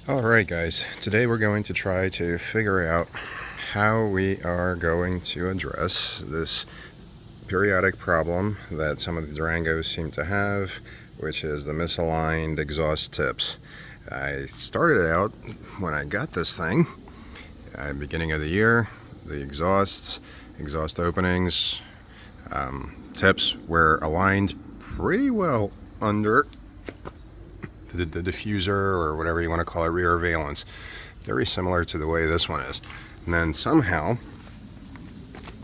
Alright guys, today we're going to try to figure out how we are going to address this periodic problem that some of the Durangos seem to have, which is the misaligned exhaust tips. I started out, when I got this thing, beginning of the year, the exhaust openings, tips were aligned pretty well under the diffuser, or whatever you want to call it, rear valence. Very similar to the way this one is. And then somehow,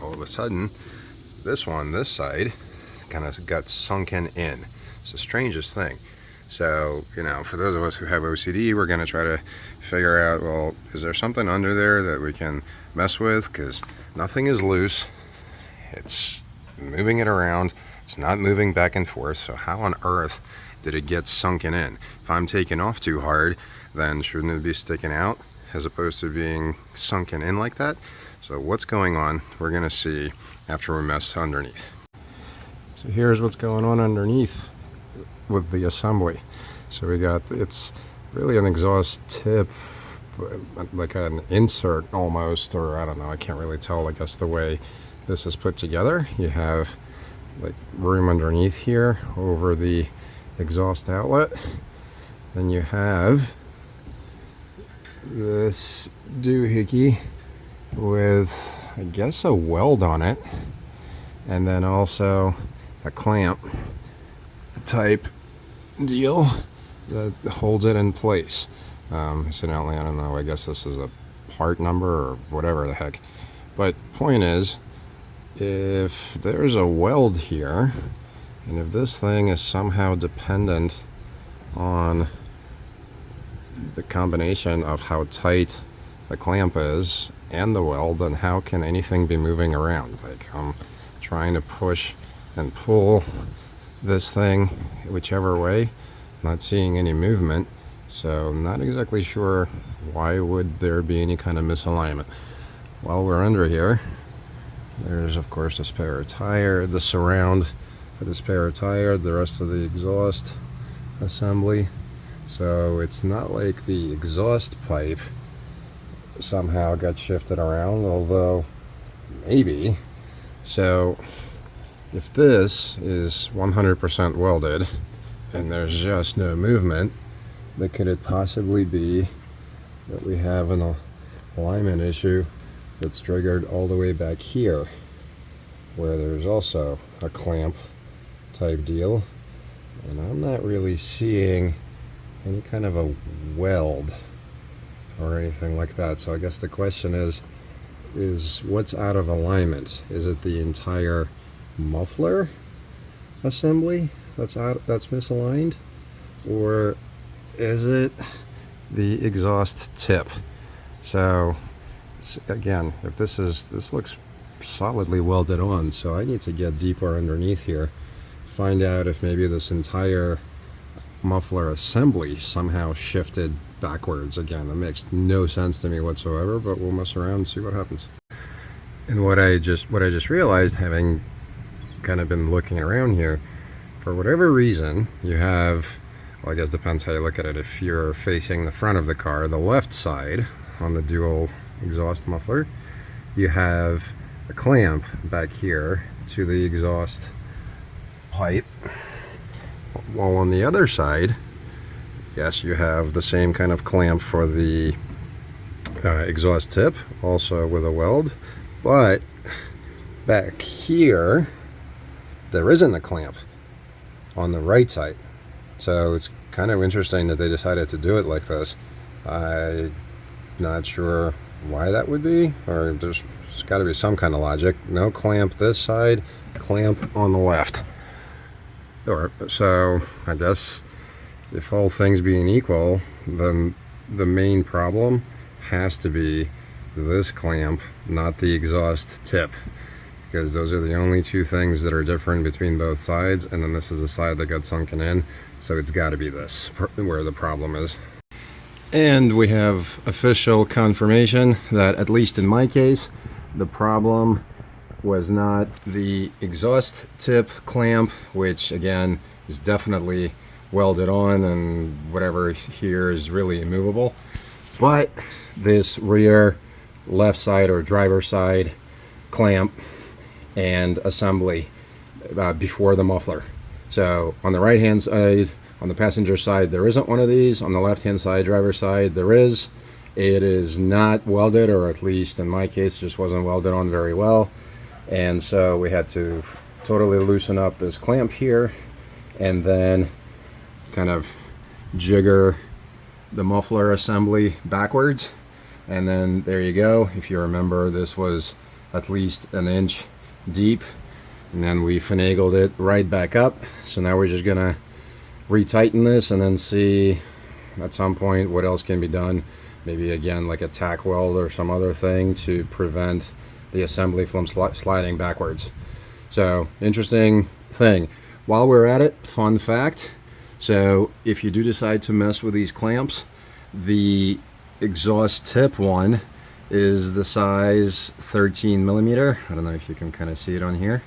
all of a sudden, this side, kind of got sunken in. It's the strangest thing. So, for those of us who have OCD, we're going to try to figure out, well, is there something under there that we can mess with? Because nothing is loose. It's moving it around. It's not moving back and forth. So how on earth did it get sunken in? If I'm taking off too hard, then shouldn't it be sticking out as opposed to being sunken in like that? So what's going on? We're going to see after we mess underneath. So here's what's going on underneath with the assembly. So we got, it's really an exhaust tip, like an insert almost, or I don't know, I can't really tell, I guess, the way this is put together. You have like room underneath here over the exhaust outlet. Then you have this doohickey with, I guess, a weld on it, and then also a clamp type deal that holds it in place. Incidentally, I don't know, I guess this is a part number or whatever the heck. But point is, if there's a weld here, and if this thing is somehow dependent on the combination of how tight the clamp is and the weld, then how can anything be moving around? Like, I'm trying to push and pull this thing whichever way, not seeing any movement. So not exactly sure why would there be any kind of misalignment. While we're under here, there's of course a spare tire, the surround for the spare tire, the rest of the exhaust assembly. So it's not like the exhaust pipe somehow got shifted around, although maybe. So if this is 100% welded and there's just no movement, then could it possibly be that we have an alignment issue that's triggered all the way back here, where there's also a clamp type deal, and I'm not really seeing any kind of a weld or anything like that. So I guess the question is what's out of alignment? Is it the entire muffler assembly that's misaligned, or is it the exhaust tip? So again, if this looks solidly welded on, so I need to get deeper underneath here, find out if maybe this entire muffler assembly somehow shifted backwards. Again, that makes no sense to me whatsoever, but we'll mess around and see what happens. And what I just realized, having kind of been looking around here, for whatever reason, you have, well, I guess depends how you look at it. If you're facing the front of the car, the left side on the dual exhaust muffler, you have a clamp back here to the exhaust pipe, while on the other side, yes, you have the same kind of clamp for the exhaust tip, also with a weld, but back here there isn't a clamp on the right side. So it's kind of interesting that they decided to do it like this. I'm not sure why that would be, or there's got to be some kind of logic. No clamp this side, clamp on the left. Or so I guess if all things being equal, then the main problem has to be this clamp, not the exhaust tip, because those are the only two things that are different between both sides, and then this is the side that got sunken in, so it's got to be this where the problem is. And we have official confirmation that, at least in my case, the problem was not the exhaust tip clamp, which again is definitely welded on, and whatever here is really immovable. But this rear left side or driver side clamp and assembly before the muffler. So on the right hand side, on the passenger side, there isn't one of these. On the left hand side, driver side, there is. It is not welded, or at least in my case just wasn't welded on very well, and so we had to totally loosen up this clamp here and then kind of jigger the muffler assembly backwards, and then there you go. If you remember, this was at least an inch deep, and then we finagled it right back up. So now we're just gonna retighten this and then see at some point what else can be done. Maybe again like a tack weld or some other thing to prevent the assembly from sliding backwards. So interesting thing. While we're at it, fun fact, so if you do decide to mess with these clamps, the exhaust tip one is the size 13 millimeter. I don't know if you can kind of see it on here.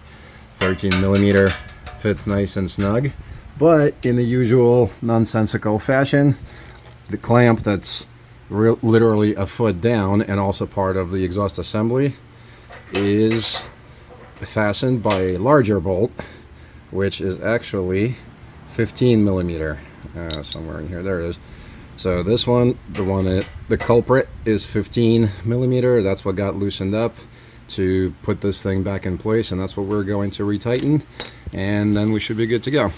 13 millimeter fits nice and snug, but in the usual nonsensical fashion, the clamp that's literally a foot down and also part of the exhaust assembly is fastened by a larger bolt, which is actually 15 millimeter. Somewhere in here, there it is. So this one, the culprit is 15 millimeter. That's what got loosened up to put this thing back in place, and that's what we're going to retighten, and then we should be good to go.